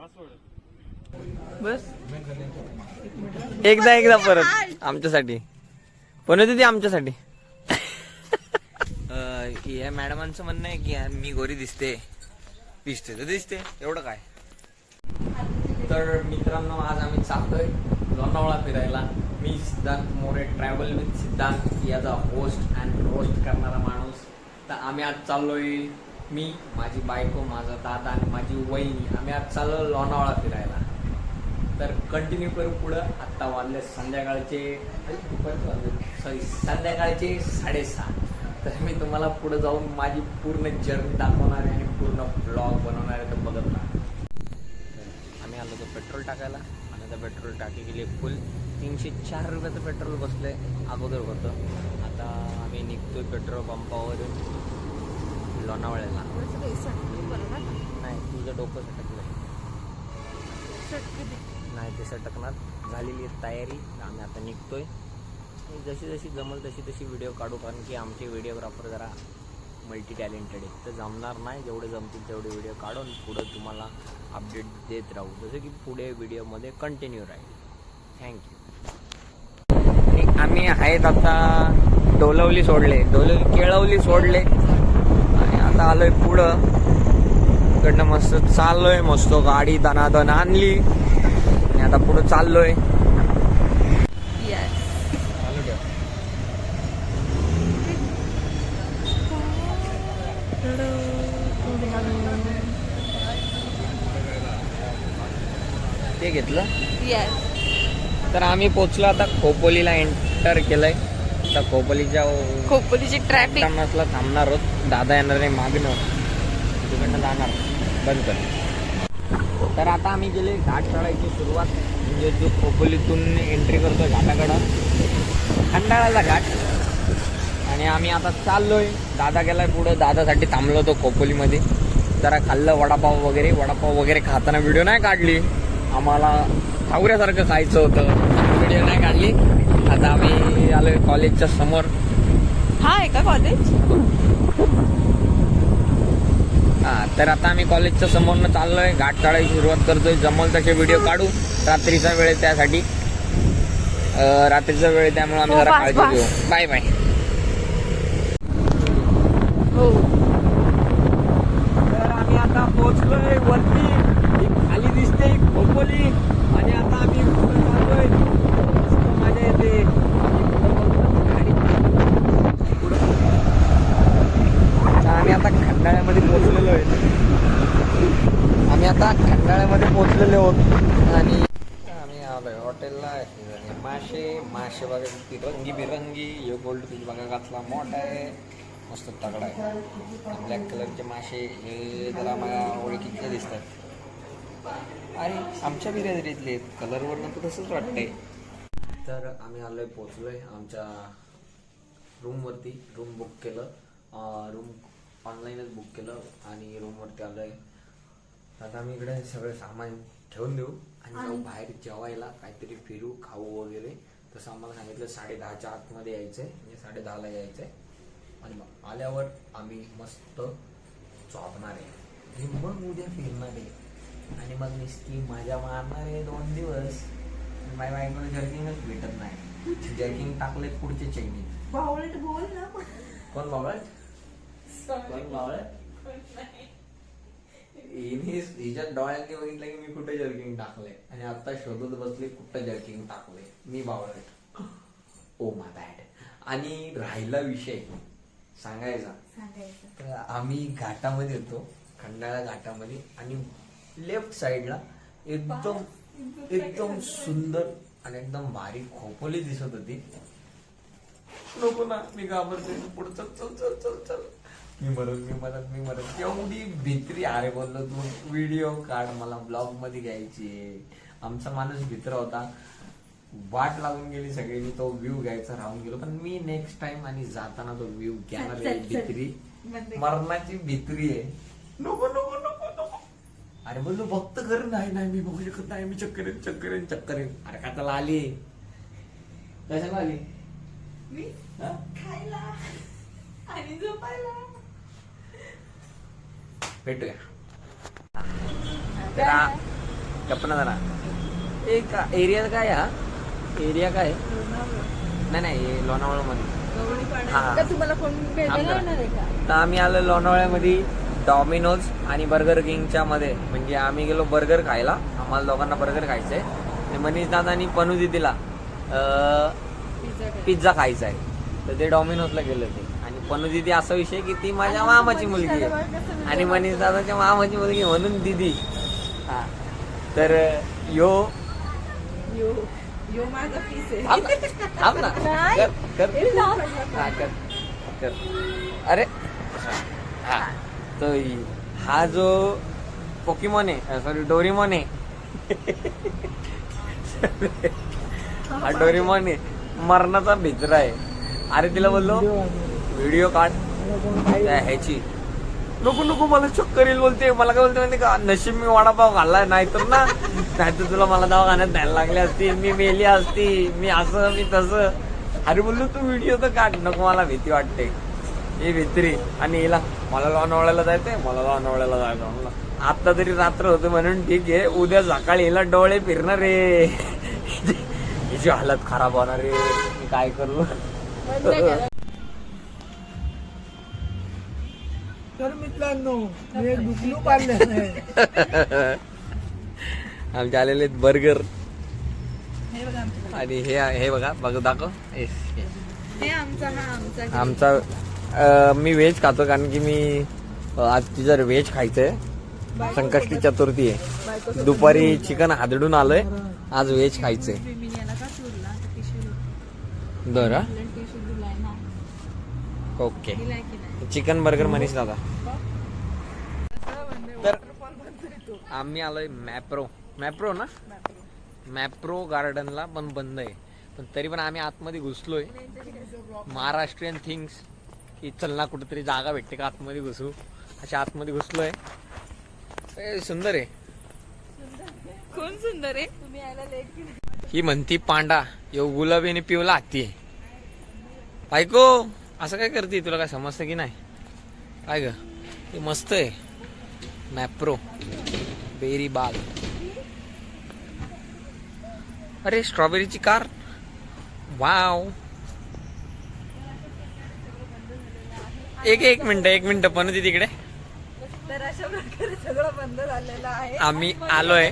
बस एकदा परत आमच्यासाठी पण होती ती आमच्यासाठी. या मॅडमांचं म्हणणं आहे की मी गोरी दिसते तर दिसते एवढं काय. तर मित्रांनो आज आम्ही चाललोय लोणावळा फिरायला. मी सिद्धांत मोरे, ट्रॅव्हल विथ सिद्धांत याचा होस्ट अँड रोस्ट करणारा माणूस. तर आम्ही आज चाललोय, मी, माझी बायको, माझा दादा आणि माझी वहिनी, आम्ही आज चाललो लोणावळा फिरायला. तर कंटिन्यू करू पुढं. आत्ता वाजले संध्याकाळचे 6:30. तर मी तुम्हाला पुढे जाऊन माझी पूर्ण जर्नी दाखवणार आहे आणि पूर्ण ब्लॉग बनवणार आहे. तर बघत राहा. आम्ही आलो तो पेट्रोल टाकायला आणि त्या पेट्रोल टाकी गेली फुल. 304 रुपयाचं पेट्रोल बसलं आहे, अगोदर होतं. आता आम्ही निघतोय पेट्रोल पंपावरून लोणावळ्याला. नाही, तुझं डोकं सटकलं नाही, ते सटकणार. झालेली आहे तयारी. आम्ही आता निघतोय. जशी जशी जमल तशी व्हिडिओ काढू, कारण की आमचे व्हिडिओग्राफर जरा मल्टी टॅलेंटेड आहेत. तर जमणार नाही, जेवढे जमतील तेवढे व्हिडिओ काढून पुढं तुम्हाला अपडेट देत राहू, जसं की पुढे व्हिडिओमध्ये कंटिन्यू राहील. थँक्यू. आणि आम्ही आहेत आता डोलवली सोडले, केळवली सोडले आणि आता आलोय पुढं. इकडनं मस्त चाललोय, मस्त गाडी दनादन आणली आणि आता पुढं चाललोय. ते घेतलं. तर आम्ही पोचलो आता खोपोलीला, एंटर केलंय. आता खोपोलीची ट्रॅफिक नसला थांबणार आहोत. दादा येणार आहे मागणं, तिकडनं जाणार बंद कर. तर आता आम्ही गेले घाट चढायची सुरुवात, म्हणजे जो खोपोलीतून एंट्री करतोय घाटाकडं, खंडाळ्याला घाट. आणि आम्ही आता चाललोय. दादा गेलाय पुढं, दादासाठी थांबलो होतो खोपोलीमध्ये. जरा खाल्लं वडापाव वगैरे खाताना व्हिडिओ नाही काढली, आम्हाला खावऱ्यासारखं खायचं होतं, व्हिडिओ नाही काढली. आता आम्ही आलोय कॉलेजच्या समोर. हा आहे का कॉलेज? तर आता आम्ही कॉलेजच्या समोरनं चाललोय, घाट चढायची सुरुवात करतोय. जमल तसे व्हिडिओ काढू. रात्रीचा वेळ आहे त्यासाठी, रात्रीचा वेळ त्यामुळे आम्ही जरा काळजी घेऊ. Bye bye. तर आम्ही आता पोहोचलोय वरती. खाली दिसते खोपोली आणि आता आम्ही चाललोय. मजा येते. आम्ही आता खंडाळ्यामध्ये पोहोचलेलो आहोत आणि आम्ही आलोय हॉटेलला. मासे बघा किती रंगीबिरंगी. हे गोल्ड फिश बघा कसला मोठा आहे, मस्त तगडा आहे. ब्लॅक कलरचे मासे हे जरा मला ओळखीचे दिसतात. अरे आमच्या बिर्यादरीतले आहेत, कलरवरनं तर तसंच वाटतंय. तर आम्ही आलोय, पोचलोय आमच्या रूमवरती. रूम बुक केलं, रूम ऑनलाईनच बुक केलं आणि रूमवरती आलोय. आता आम्ही इकडे सगळं सामान ठेवून देऊ आणि जाऊ बाहेर जेवायला, काहीतरी फिरू, खाऊ वगैरे. तसं आम्हाला सांगितलं 10:30च्या आतमध्ये यायचंय, म्हणजे 10:30ला यायचंय. आणि मग आल्यावर आम्ही मस्त झोपणार आहे आणि मग उद्या फिरणार आहे आणि मग नुसती मजा मारणार आहे 2 दिवस. माझ्या बायकोला जर्किंगच भेटत नाही. जर्किंग टाकले पुढचे चैनीत. बावळट बोल ना. कोण बावळट? कोण बावळट? हिच्या डोळ्यांनी बघितलं की मी कुठे जर्किंग टाकले आणि आता शोधत बसले कुठं जर्किंग टाकले. मी बावळट. Oh my bad. आणि राहिला विषय सांगायचा, तर आम्ही घाटामध्ये येतो, खंडाळा घाटामध्ये, आणि लेफ्ट साइडला एकदम सुंदर आणि एकदम भारी खोपोली दिसत होती. नको ना, मी घाबरते. पुढे चल. मी मरत एवढी भित्री. अरे बोललो तू व्हिडिओ काढ, मला ब्लॉग मध्ये घ्यायची. आमचा माणूस भित्र होता, वाट लागून गेली सगळ्यांनी, तो व्ह्यू घ्यायचा राहून गेलो. पण मी नेक्स्ट टाइम आणि जाताना तो व्ह्यू घेणार आहे. भित्री, मरणाची भित्री आहे. नको. अरे बोललो भक्त कर. नाही मी बघू शकत नाही, मी चक्कर येईन. अरे का त्याला आली, कशाला आली? खायला आणि झोपायला. भेटूया. गप्पना जरा एक एरिया काय हा एरिया काय नाही लोणावळा मध्ये हा तुम्हाला कोण भेटायला येणार आहे का? तर आम्ही आलो लोणावळ्यामध्ये डॉमिनोज आणि बर्गर किंगच्या मध्ये. म्हणजे आम्ही गेलो बर्गर खायला, आम्हाला दोघांना बर्गर खायचंय आणि मनीष दादा आणि पनू दिदीला पिझ्झा खायचा आहे. तर ते डॉमिनोजला गेले ते. आणि पनू दिदी असा विषय की ती माझ्या मामाची मुलगी आहे आणि मनीष दादाच्या मामाची मुलगी म्हणून दिदी. हा तर यो यो माझा पीस आहे. थांब ना कर कर हा कर कर अरे हा तो हा जो पोकीमॉन आहे सॉरी डोरेमॉन आहे हा डोरेमॉन आहे मरणाचा भिजरा आहे. अरे तिला बोललो व्हिडिओ काढ ह्याची नको नको मला चक्कर येईल बोलते. मला काय बोलते माहिती का नशीब मी वडापाव खाल्लाय नाहीतर तुला मला दवाखान्यात न्यायला लागली असती मी मेली असती मी असं मी तसं. अरे बोललो तू व्हिडिओ तर काढ नको मला भीती वाटते हे भित्री. आणि हिला मला लोणावळ्याला जायचंय मला लोणावळ्याला जायचं म्हणलं आता तरी रात्र होतं म्हणून ठीक आहे उद्या सकाळी हिला डोळे फिरणार रे हिची हालत खराब होणार रे मी काय करू. तर मित्रांनो मी एक दुखलू पाडलं आहे. आमचे आलेले बर्गर हे बघा आमचं. आणि हे बघा बघ दाखव हे आमचा आमचा मी व्हेज खातो कारण की मी आज तिचं व्हेज खायचंय. संकष्टी चतुर्थी आहे दुपारी चिकन हादडून आलोय आज व्हेज खायचंय. बरं ओके चिकन बर्गर मनीष दादा. तर आम्ही आलोय मॅप्रो ना मॅप्रो गार्डनला पण बंद आहे पण तरी पण आम्ही आतमध्ये घुसलोय. महाराष्ट्रीयन थिंग्स की चल ना कुठेतरी जागा भेटते का आतमध्ये घुसू अशा आतमध्ये घुसलोय. सुंदर आहे कोण सुंदर आहे तुम्ही यायला लेट. ही म्हणती पांडा यो गुलाबी आणि पिवला हाती आहे. बायको असं काय करते तुला काय समजतं की नाही काय ग हे मस्त आहे मॅप्रो बेरी बाग. अरे स्ट्रॉबेरीची कार वाव. एक मिनिट पण होती तिकडे. तर अशा प्रकारे सगळं बंद झालेलं आहे. आम्ही आलोय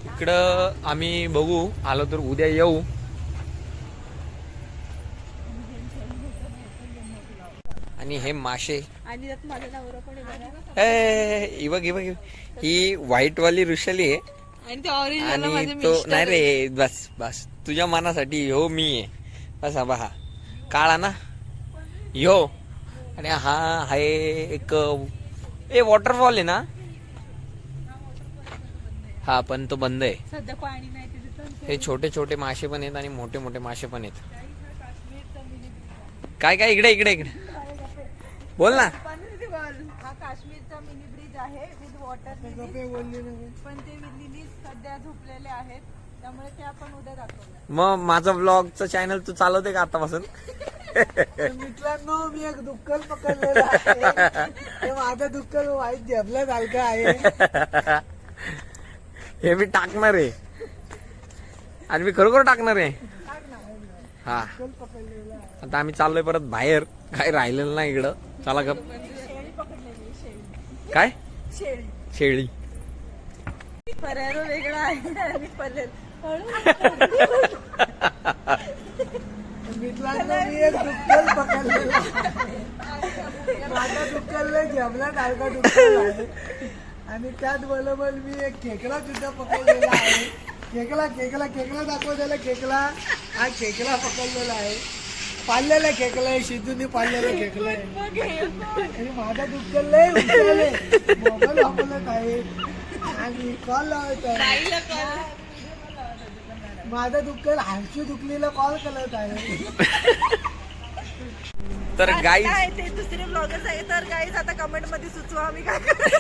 इकडं आम्ही बघू आलो तर उद्या येऊ. आणि हे मासे आणि त्यात माझा नवरा पण आहे बघा. ही बघ ही व्हाईट वाली ऋषाली आहे आणि ते ऑरेंज आणि तो नाही रे बस बस तुझ्या मनासाठी हो मी आहे बस हा बहा काळा ना यो. आणि हा आहे एक वॉटरफॉल आहे ना हा पण तो बंद आहे सध्या पाणी नाही तिथे. हे छोटे छोटे मासे पण आहेत आणि मोठे मोठे मासे पण आहेत. काय काय इकडे बोल ना. हा काश्मीरचा मिनी ब्रिज आहे विथ वॉटर पण ते लिलीज सध्या झोपलेले आहेत त्यामुळे ते आपण उद्या दाखवणार. मग माझं ब्लॉगचं चॅनल तू चालवते का आतापासून. मित्रांनो मी एक दुक्कल पकडलेलं आहे. ते माझं दुक्कल वाईट झेपल्यासारखं आहे. हे मी टाकणार आहे आणि मी खरोखर टाकणार आहे. हा आता आम्ही चाललोय परत बाहेर काय राहिलेलं नाही इकडं. चला गप काय शेळी फरारो वेगळा आहे आणि पलेल. मित्रांनो मी एक दुक्कल पकडलेलं आहे. माझा दुक्कल झेपल्यासारखा दुक्कल आहे आणि त्याच बरोबर मी एक खेकडा सुद्धा पकडलेला आहे. खेकडा दाखवलेला खेकडा हा खेकडा पकडलेला आहे. पाळलेला खेकडा आहे शिजून पाळलेला खेकडा आहे. आणि माझा दुक्कल लय उचलले मोबाईल वापरत आहे आणि कॉल लावत आहे. माझा दुक्कल हर्षू दुखलीला कॉल करत आहे. तर गाईज ते दुसरे ब्लॉगर्स आहे तर गाईज आता कमेंट मध्ये सुचवा आम्ही काय करू.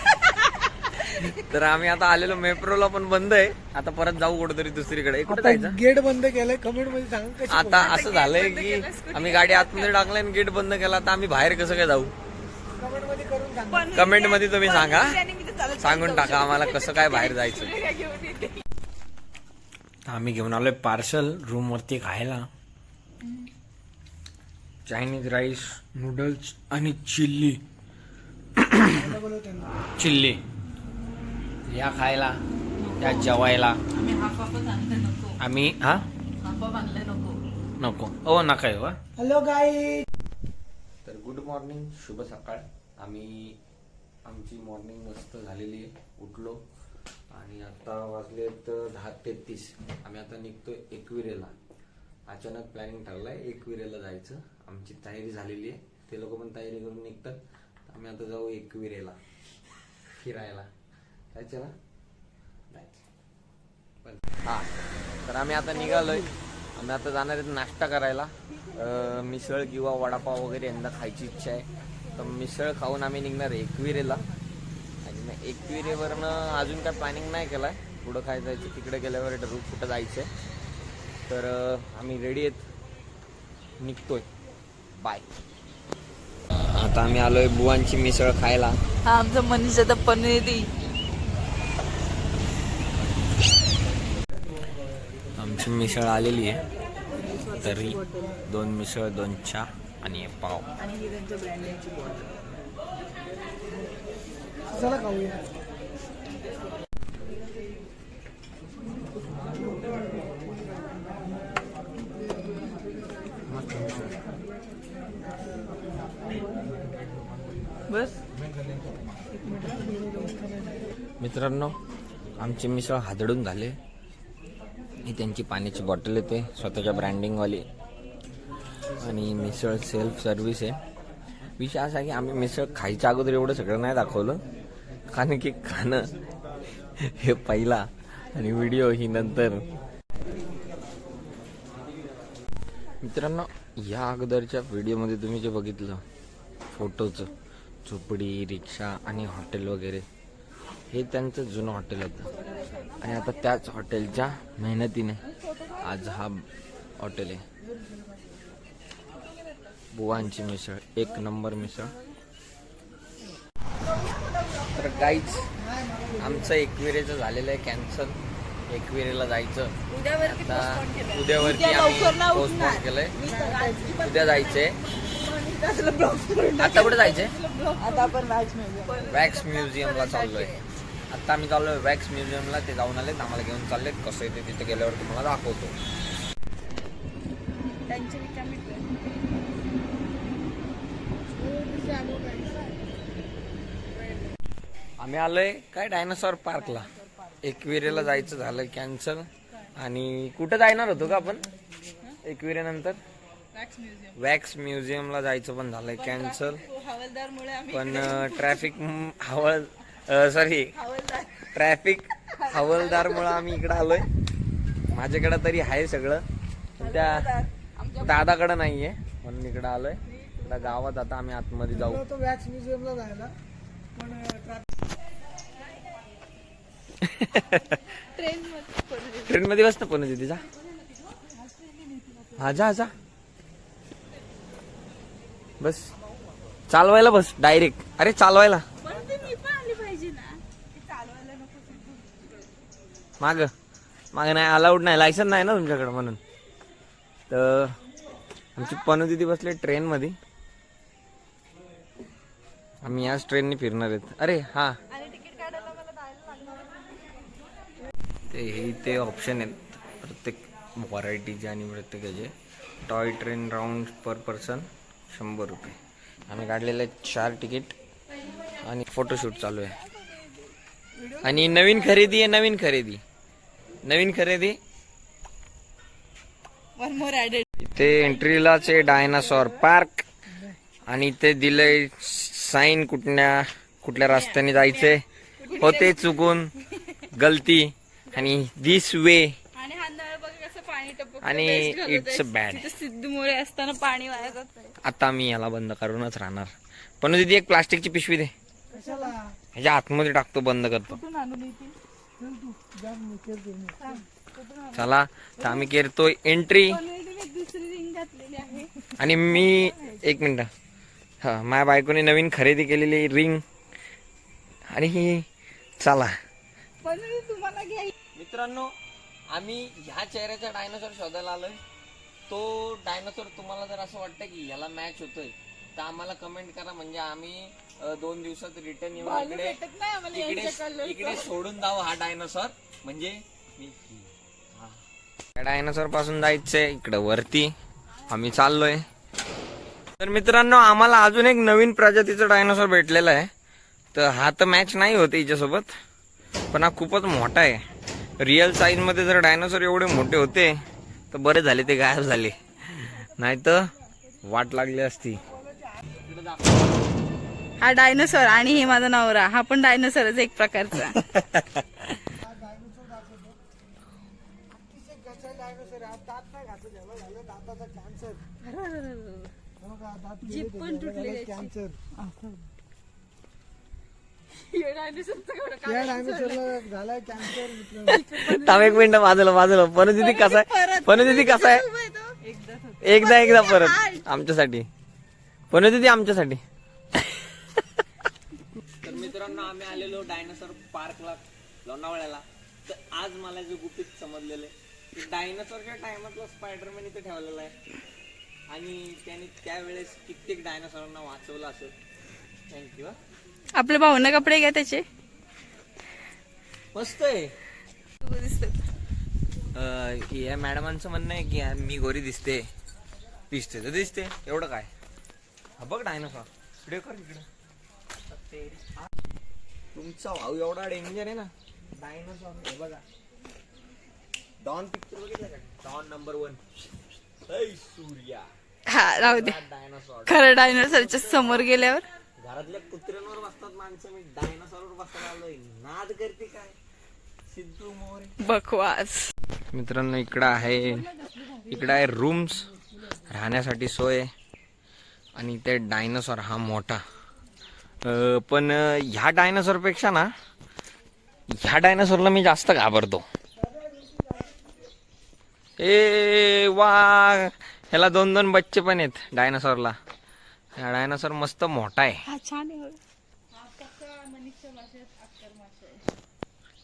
तर आम्ही आता आलेलो मेट्रोला पण बंद आहे. आता परत जाऊ कुठेतरी दुसरीकडे. कुठे जायचं गेट बंद केलंय कमेंट मध्ये सांग कशी. आता असं झालंय की आम्ही गाडी आतमध्ये टाकलाय आणि गेट बंद केला तर आम्ही बाहेर कसं काय जाऊ. कमेंट मध्ये करून सांगा. कमेंट मध्ये तुम्ही सांगा, आणि मी ते चालत सांगून टाका आम्हाला कसं काय बाहेर जायचं. काय घेऊन येते. आम्ही घेऊन आलोय पार्सल रूम वरती खायला. चायनीज राईस, नूडल्स आणि चिल्ली. चिल्ली या खायला, या जेवायला. आम्ही हाफ हाफच आणले नको. आम्ही हा हाफ हाफ आणले नको. नको ओ नका येऊ हा. हॅलो गाई. तर गुड मॉर्निंग, शुभ सकाळ. आमची मॉर्निंग मस्त झालेली आहे. उठलो आणि आता वाजलेत 10:33. आम्ही आता निघतोय एकविरेला. अचानक प्लॅनिंग ठरलाय एकविरेला जायचं. आमची तयारी झालेली आहे, ते लोक पण तयारी करून निघतात. आम्ही आता जाऊ एकविरेला फिरायला. जायचं ना? हा, तर आम्ही आता निघालोय. आम्ही आता जाणार आहेत नाश्ता करायला. मिसळ किंवा वडापाव वगैरे यंदा खायची इच्छा आहे. तर मिसळ खाऊन आम्ही निघणार आहे एकविरेला. आणि मग एकविरेवरनं अजून काय प्लॅनिंग नाही केलाय. पुढं काय जायचं तिकडे गेल्यावर ठरवू कुठं जायचं. तर आम्ही रेडी आहेत, निघतोय. बाय. आता आम्ही आलोय बुवांची मिसळ खायला. हा आमचं मनीषा तर पनीरी. आमची मिसळ आलेली आहे. तरी 2 मिसळ, 2 चहा आणि एक पाव. आणि ही त्यांच्या ब्रँडिंगची बॉटल. चला खाऊया. बस मित्रांनो, आमची मिसळ हादडून झाले. ही त्यांची पाण्याची बॉटल येते स्वतःच्या ब्रँडिंगवाली. आणि मिसळ सेल्फ सर्व्हिस आहे. विषय असा आहे की आम्ही मिसळ खायच्या अगोदर एवढं सगळं नाही दाखवलं, कारण की खाणं हे पहिला आणि व्हिडिओ ही नंतर. मित्रांनो, या अगोदरच्या व्हिडिओमध्ये तुम्ही जे बघितलं फोटोचं, झोपडी, रिक्षा आणि हॉटेल वगैरे, हे त्यांचं जुनं हॉटेल होतं. आणि आता त्याच हॉटेलच्या मेहनतीने आज हा हॉटेल आहे. बुवांची मिसळ, 1 नंबर मिसळ. तर गाईज, आमचं एकविरेचं झालेलं आहे कॅन्सल. एकविरेला जायचं आता. उद्यावरती आम्ही पोस्टपोन केलंय. उद्या जायचंय. आता कुठे जायचंय? आता आपण वॅक्स म्युझियमला चाललोय. आता आम्ही चाललोय वॅक्स म्युझियमला. ते जाऊन आलेत, आम्हाला घेऊन चाललेत. कसं आहे ते तिथे गेल्यावर तुम्हाला दाखवतो. आम्ही आलोय काय डायनासॉर पार्कला. एकविरेला जायचं झालं कॅन्सल. आणि कुठं जाणार होतो का आपण एकविरेनंतर? वॅक्स म्युझियमला जायचं पण झालंय कॅन्सल. पण ट्रॅफिक हवालदारमुळे आम्ही इकडे आलोय. माझ्याकडे तरी आहे सगळं, त्या दादाकडे नाहीये म्हणून इकडे आलोय. आता गावात आता आम्ही आतमध्ये जाऊ. तो वॅक्स म्युझियमला जायला पण ट्रेन मध्ये बस ना पण तिचा. हा जा जा बस. चालवायला बस डायरेक्ट. अरे चालवायला माग नाही, अलाउड नाही, लायसन नाही ना तुमच्याकडे म्हणून. तर आमची पनू दिदी बसले ट्रेन मध्ये. आम्ही याच ट्रेनने फिरणार आहेत. अरे हा, ते ऑप्शन आहेत प्रत्येक व्हरायटीचे आणि प्रत्येकाचे. टॉय ट्रेन राऊंड पर पर्सन 100 रुपये. आम्ही काढलेले 4 तिकीट आणि फोटोशूट चालू आहे. आणि नवीन खरेदी आहे. नवीन खरेदी इथे एंट्रीलाच आहे डायनासॉर पार्क. आणि इथे दिलंय साईन कुठल्या रस्त्याने जायचंय होते चुकून गलती. आणि दिस वे. आणि इट्स बॅड. सिद्धूमुळे असताना पाणी वाया जातं. आता मी याला बंद करूनच राहणार. पण दीदी एक प्लास्टिकची पिशवी दे, ह्याच्या आतमध्ये टाकतो, बंद करतो. चला तर आम्ही करतोय एंट्री. आणि मी 1 मिनिट, हा, माझ्या बायकोने नवीन खरेदी केलेली रिंग आणि ही चला पण तुम्हाला घ्या. मित्रांनो, आम्ही ह्या चेहऱ्याचा डायनोसॉर शोधायला आलोय. तो डायनोसॉर तुम्हाला जर असं वाटतं की ह्याला मॅच होतोय तर आम्हाला कमेंट करा, म्हणजे आम्ही 2 दिवसात रिटर्न येऊन भालू भेटत नाही आम्हाला यांच्या इकडे कलरचा. इकडे सोडून जाऊ हा डायनोसॉर. म्हणजे डायनोसॉर पासून जायचंय इकडं वरती, आम्ही चाललोय. तर मित्रांनो, आम्हाला अजून एक नवीन प्रजातीचा डायनोसॉर भेटलेला आहे. तर हा तर मॅच नाही होते हिच्यासोबत, पण हा खूपच मोठा आहे. रिअल साईज मध्ये जर डायनोसॉर एवढे मोठे होते तर बरे झाले ते गायब झाले, नाही तर वाट लागली असती. हा डायनोसॉर आणि हे माझा नवरा, हा पण डायनोसॉरच एक प्रकारचा. अतिशय गचा डायनोसॉर आहे. दात नाही घातलं त्याला, झालं दाताचा कॅन्सर. जीभ पण तुटली त्याची. कॅन्सर. या डायनोसॉरचं एवढं काय? या डायनोसॉरला झालाय कॅन्सर मित्रांनो. थांब एक मिनिट, बाजूला पनुदिदी कसा आहे, पनुदिदी कसा आहे, एकदाच होतं. एकदा परत आमच्यासाठी, पनुदिदी आमच्यासाठी. तर मित्रांनो, आम्ही आलेलो डायनोसॉर पार्कला लोणावळ्याला. तर आज मला जे गुपित समजलेलं आहे की डायनोसॉरच्या टायमातला स्पायडरमॅन इथे ठेवलेला आहे आणि त्याने त्यावेळेस कित्येक डायनोसॉरांना वाचवलं असेल. थँक्यू. आपल्या भाऊंना कपडे घ्या त्याचे. मस्त आहे. या मॅडमांचं म्हणणं आहे की मी गोरी दिसते तर दिसते, एवढं काय. हा बघ डायनोसॉर, व्हिडिओ कर इकडे. तुमचा भाऊ एवढा डेंजर आहे ना. डायनोसॉर हे बघा, डॉन पिक्चर बघितलं का, डॉन नंबर 1. सूर्या हा राहू दे. डायनोसॉर. खरं डायनोसॉरच्या समोर गेल्यावर घरातल्या कुत्र्यांवर बसतात माणसं, मी डायनोसॉरवर बसायला आलोय. नाद करते काय सिद्धू मोरे. बकवास. मित्रांनो, इकडं आहे रूम्स, राहण्यासाठी सोय. आणि ते डायनोसॉर हा मोठा, पण ह्या डायनोसॉर पेक्षा ना ह्या डायनोसॉरला मी जास्त घाबरतो. ए वा, ह्याला 2 बच्चे पण आहेत डायनोसॉरला. हा डायनोसॉर मस्त मोठा आहे. हा छान आहे.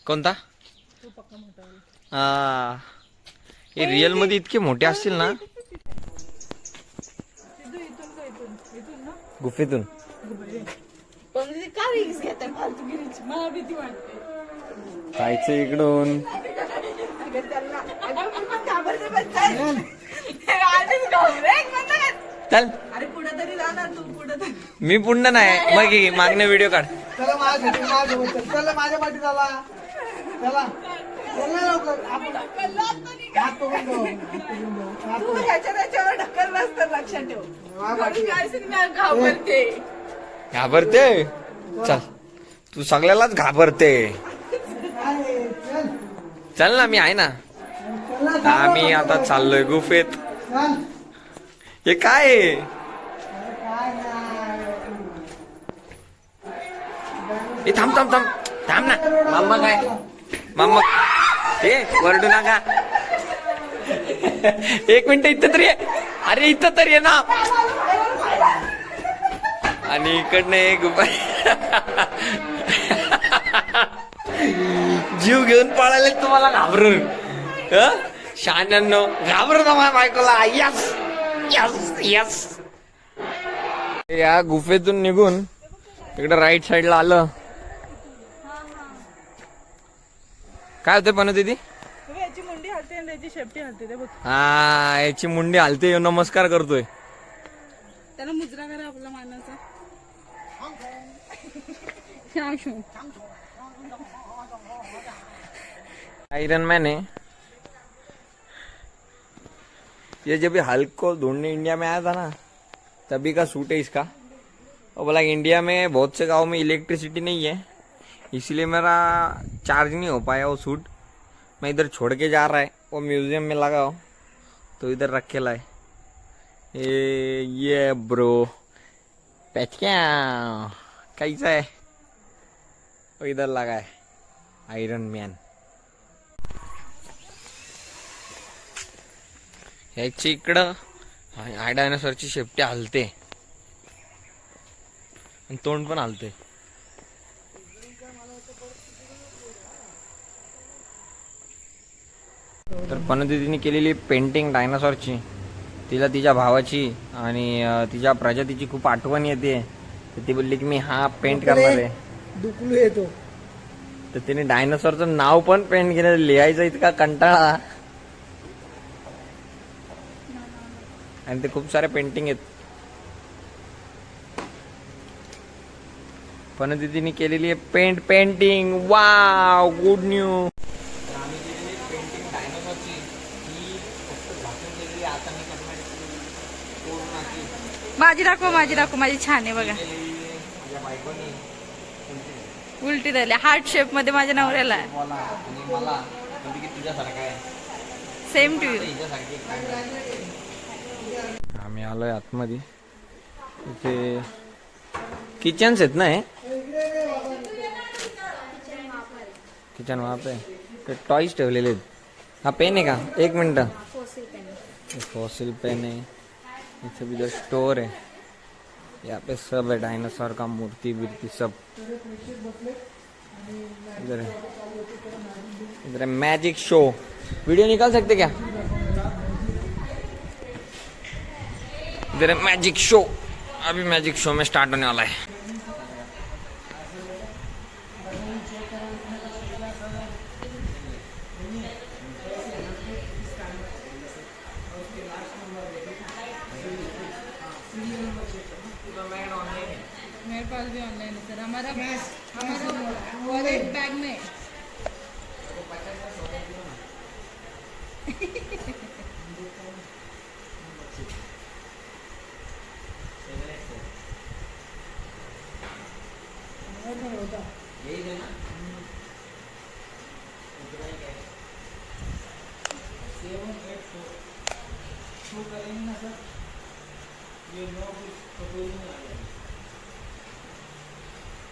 कोणता? हे रिअल मध्ये इतके मोठे असतील ना, गुफेतून. का रिक्स घेताय फालतूगिरीची? मला भीती वाटते. जायचं इकडून. चल, अरे पुढे तरी जाणार तू, पुढे तरी. मी पुण्य नाही मग मागणे व्हिडिओ काढ. चला माझ्यासोबत चल. चला माझ्या पाठी चला. चला चला लवकर. आपण हात पकडून जाऊ. तू ह्याच्यावर ढकल नसतं, लक्षात ठेव. काय सिग्नल घाबरते. घाबरते. चल, तू सगळ्यालाच घाबरते. चल ना, मी आहे ना. आम्ही आता चाललोय गुफेत. हे काय आहे? ए थांब ना. मामा काय, मामा हे वरडू नका. 1 मिनिट इथं तरी आहे. अरे इथं तरी आहे ना. आणि इकडनं एक जीव घेऊन पळाले तुम्हाला घाबरून. शहाण्यांनो, घाबरत माझ्या बायकोला. Yes yes yes. या गुफेतून निघून इकडे राईट साईडला आलं. काय होते पण दीदी? याची मुंडी हलते आणि त्याची शेपटी हलते. ते बघ, हा, याची मुंडी हलते. नमस्कार करतोय. त्याला मुजरा करा आपला मानाचा. आयरन मैन है ये. जब ये हल्क को ढूंढने इंडिया में आया था ना, तभी का सूट है इसका. और बोला इंडिया में बहुत से गांव में इलेक्ट्रिसिटी नहीं है, इसलिए मेरा चार्ज नहीं हो पाया वो सूट. मैं इधर छोड़ के जा रहा है, वो म्यूजियम में लगा हो तो इधर रखे लाए. ये ब्रो पैच क्या कैसा है, वो इधर लगा है आयरन मैन. ह्याची इकडं डायनोसॉरची शेपटी हलते. आणि तोंड पण हलते. तर पनदीदीने केलेली पेंटिंग डायनासॉरची, तिला तिच्या भावाची आणि तिच्या प्रजातीची खूप आठवण येते. तर ती बोलली की मी हा पेंट करणार आहे. दुखलू येतो. तर तिने डायनासॉरचं नाव पण पेंट केलं. लिहायचा इतका कंटाळा. आणि ते खूप सारे पेंटिंग आहेत. पनदीदीने केलेली आहे पेंटिंग. Wow, good news. आम्ही केलेली पेंटिंग डायनासॉरची ही फक्त झाकून केलेली. आता मी करणार पूर्ण माझी दाखव माझी छान आहे बघा. माझ्या बायकोनी उलटी राहिली हार्ट शेप मध्ये माझ्या नवऱ्याला आहे. मला आणि मला म्हणजे की तुझ्यासारखा आहे. Same to you. हिच्यासारखी. आम्ही आलोय आतमध्ये. इथे किचन्स आहेत ना. हे किचन वहाँ पे ते टॉयज ठेवलेले आहेत. हा पेन आहे का? एक मिनटं. फॉसिल पेन है. इथे भी जो स्टोर है, यहाँ पे सब है डायनासोर का मूर्ति वूर्ति सब. इधर है, इधर है मैजिक शो. वीडियो निकाल सकते क्या? इधर है मैजिक शो. अभी मैजिक शो में स्टार्ट होने वाला है. मेरे पास भी ऑनलाइन है सर. हमारा वॉलेट बैग में.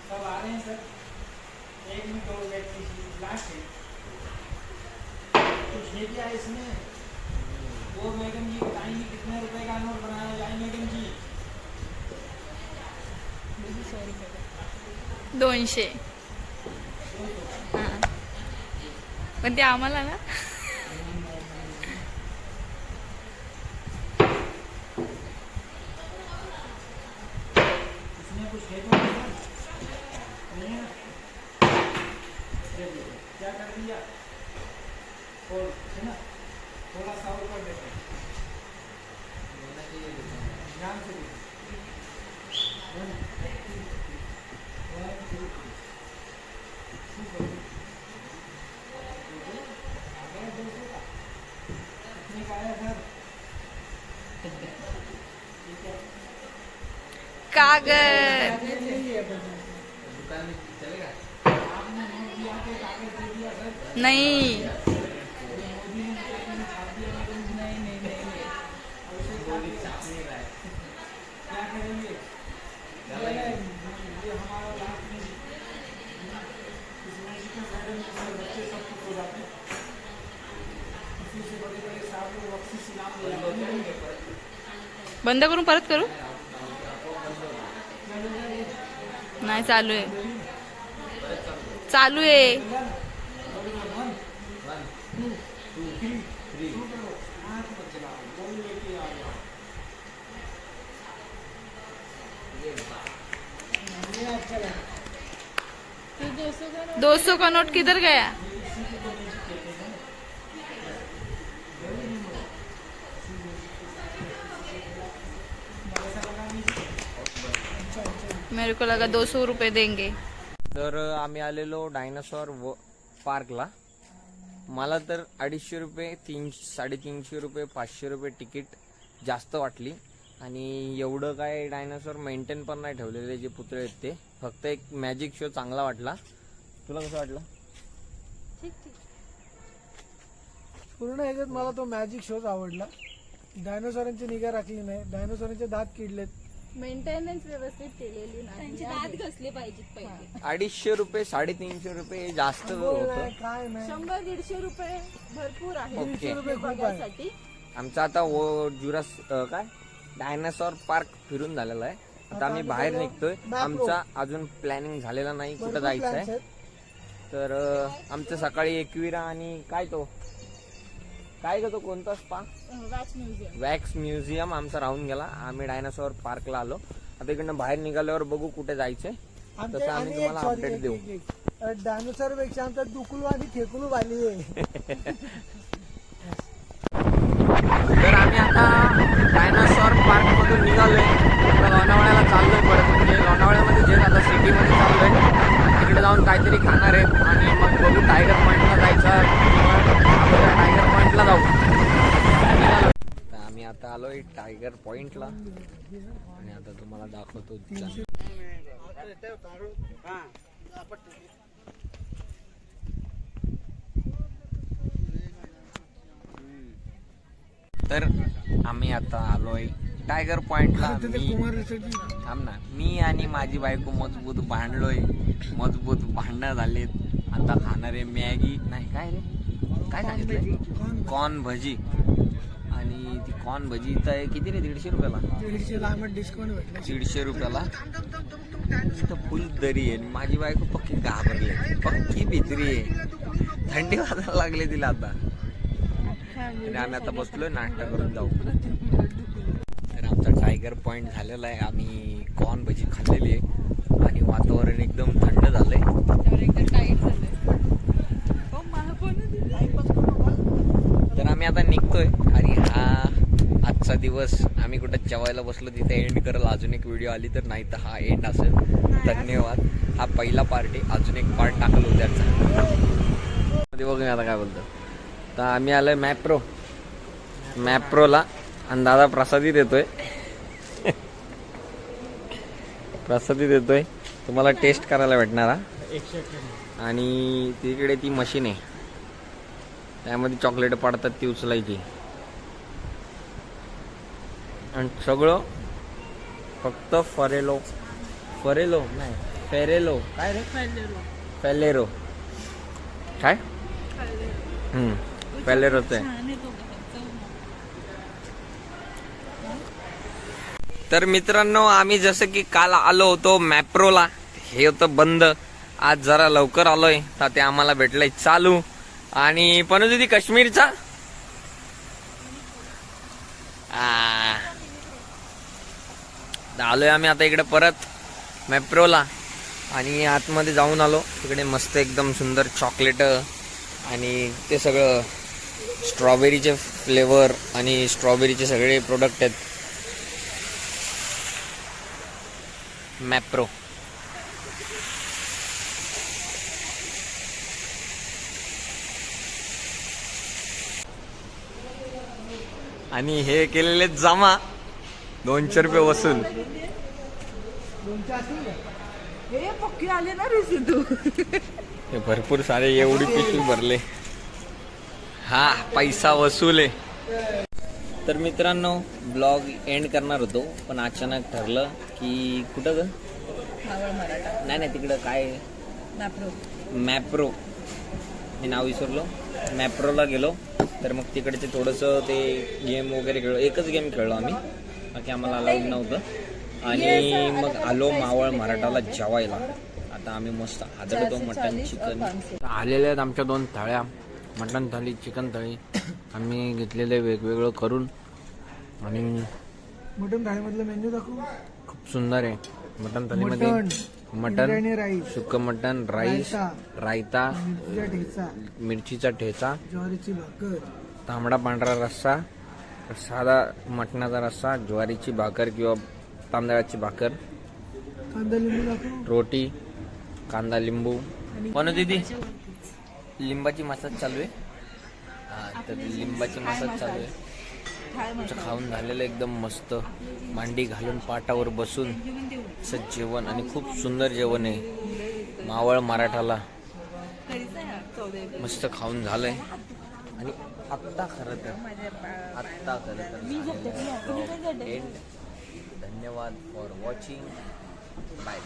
सब आ रहे हैं सर. 1 मिनट और वेट कीजिए. लास्ट है. कुछ है क्या इसमें? वो मैडम जी बताएंगे कितने रुपए का नोट बनाया जाए. मैडम जी 200. हां पण ते आम्हाला ना इसमें कुछ है तो नहीं है ना. क्या कर दिया और है ना थोड़ा सा ऊपर देते हैं. ध्यान से देखो. 1 2 कितने का आया सर? कागद. दुकान में चलेगा? आपने नोट दिया के कागज दे दिया सर. नाही. मोदी ने छाप दिया. नाही. क्या करेंगे? ये हमारा लास्ट में इस मैजिक में फायदा में सर बच्चे सब कुछ हो जाते हैं. इसी से बड़े बड़े साहब लोग बख्शिश इनाम ले जाते हैं. बंद करून परत करू. नाही चालू आहे. चालू आहे. $200 का नोट किधर गया? मेरे को लगा 200 रुपये देंगे. तर आम्ही आलेलो डायनासॉर पार्कला. मला तर 250 रुपये, 300-350 रुपये, 500 रुपये तिकीट जास्त वाटली. आणि एवढं काय डायनासॉर मेंटेन पण नाही ठेवलेले जे पुतळे आहेत ते. फक्त एक मॅजिक शो चांगला वाटला. तुला कसं वाटलं? पूर्ण ह्याच्यात मला तो मॅजिक शोज आवडला. डायनोसॉरांची निगा राखली नाही. डायनोसॉरांचे दात किडलेत. मेंटेनन्स व्यवस्थित केलेली नाही. त्यांचे दात घसले पाहिजेत पहिले. 250 रुपये, 350 रुपये जास्त होतं. काय नाही. 100-150 रुपये भरपूर आहे. ओके. 300 रुपये खूप आहे. बघायसाठी. आमचा आता काय डायनासॉर पार्क फिरून झालेला आहे. आता आम्ही बाहेर निघतोय. Map आमचा अजून प्लॅनिंग झालेला नाही कुठं जायचं आहे. तर आमचं सकाळी एकविरा आणि काय तो कोणता स्पा वॅक्स म्युझियम आमचा राहून गेला. आम्ही डायनासोर पार्कला आलो. आता इकडनं बाहेर निघाल्यावर बघू कुठे जायचंय, तसं आम्ही तुम्हाला अपडेट देऊ. डायनोसॉर पेक्षा आमचा दुकुलू आणि खेकुलू वाली आहे. तर आम्ही आता डायनासॉर पार्क मधून निघालोय. आता लोणावळ्याला चाललोय परत, म्हणजे लोणावळ्यामध्ये जे आता सिटीमध्ये चाललोय तिकडे जाऊन काहीतरी खाणार आहे आणि मग बघू टायगर पॉइंटला जायचं किंवा टायगर पॉइंटला जाऊ. तर आम्ही आता आलोय टायगर पॉइंटला आणि आता तुम्हाला दाखवतो. तर आम्ही आता आलोय टायगर पॉइंटला. मी आणि माझी बायको मजबूत भांडणं झालेत. आता खाणार आहे मॅगी, नाही काय रे काय सांगितलं, कॉर्न भजी. आणि ती कॉर्न भजी तर किती रे, 150 रुपयाला. 150 रुपयाला फुल दरी आहे. माझी बायको पक्की घाबरली, पक्की भित्री आहे, थंडी वाजायला लागली तिला आता. आणि आम्ही आता बसलोय नाश्ता करून जाऊ. तर आमचा टायगर पॉइंट झालेला आहे. आम्ही कॉर्न भजी खाल्लेली आहे आणि वातावरण एकदम थंड झालंय. तर आम्ही आता निघतोय आणि हा आजचा दिवस आम्ही कुठं जेवायला बसलो तिथे एंड करल. अजून एक व्हिडिओ आली तर, नाही तर हा एंड असेल. धन्यवाद. हा पहिला पार्ट आहे, अजून एक पार्ट टाकलो उद्याचा. बघूया आता काय बोलतो. तर आम्ही आलोय मॅप्रोला आणि दादा प्रसादी देतोय. तुम्हाला टेस्ट करायला भेटणार. आणि तिकडे ती मशीन आहे, त्यामध्ये चॉकलेट पडतात, ती उचलायची. आणि सगळं फक्त फेरेलो नाही फेरेलो काय रे, फेलेरो काय फेलेरोच आहे. तर मित्रांनो, आम्ही जसं की काल आलो होतो मॅप्रोला, हे होतं बंद. आज जरा लवकर आलोय तर ते आम्हाला भेटलंय चालू. आणि पण ती काश्मीरचा आलोय आम्ही आता इकडे परत मॅप्रोला. आणि आतमध्ये जाऊन आलो. तिकडे मस्त एकदम सुंदर चॉकलेट आणि ते सगळं स्ट्रॉबेरीचे फ्लेवर आणि स्ट्रॉबेरीचे सगळे प्रोडक्ट आहेत. मॅप्रो आणि हे केलेले जमा 200 रुपये वसूल. पक्की आले ना रे सिद्धू. हे भरपूर सारे एवढी पिशवी भरले. हा पैसा वसूल आहे. तर मित्रांनो, ब्लॉग एंड करणार होतो पण अचानक ठरलं की कुठं ग नाही तिकडं काय मॅप्रो हे नाव विसरलो. मॅप्रोला गेलो तर मग तिकडचे थोडंसं ते गेम वगैरे खेळलो. एकच गेम खेळलो आम्ही, बाकी आम्हाला अलाउड नव्हतं. आणि मग आलो मावळ मराठाला जेवायला. आता आम्ही मस्त आदळतो मटन चिकन. आलेले आहेत आमच्या 2 थाळ्या, मटन थाळी चिकन थाळी आम्ही घेतलेले वेगवेगळं करून. आणि मटन थाळीमधलं मेन्यू दाखवू. खूप सुंदर आहे. मटन थाळीमध्ये मटन, सुक्क मटन, राईस, रायता, मिरचीचा ठेचा, ज्वारीची भाकर, तांबडा पांढरा रस्सा, साधा मटणाचा रस्सा, ज्वारीची भाकर किंवा तांदळाची भाकर, कांदा लिंबू दाखवू, रोटी, कांदा लिंबू. पण दीदी लिंबाची मसाज चालू आहे. तर लिंबाची मसाज चालू आहे. खाऊन झालेलं एकदम मस्त, मांडी घालून पाटावर बसून असं जेवण. आणि खूप सुंदर जेवण आहे मावळ मराठाला. मस्त खाऊन झालंय. आणि आत्ता खरं तर धन्यवाद फॉर वॉचिंग. बाय.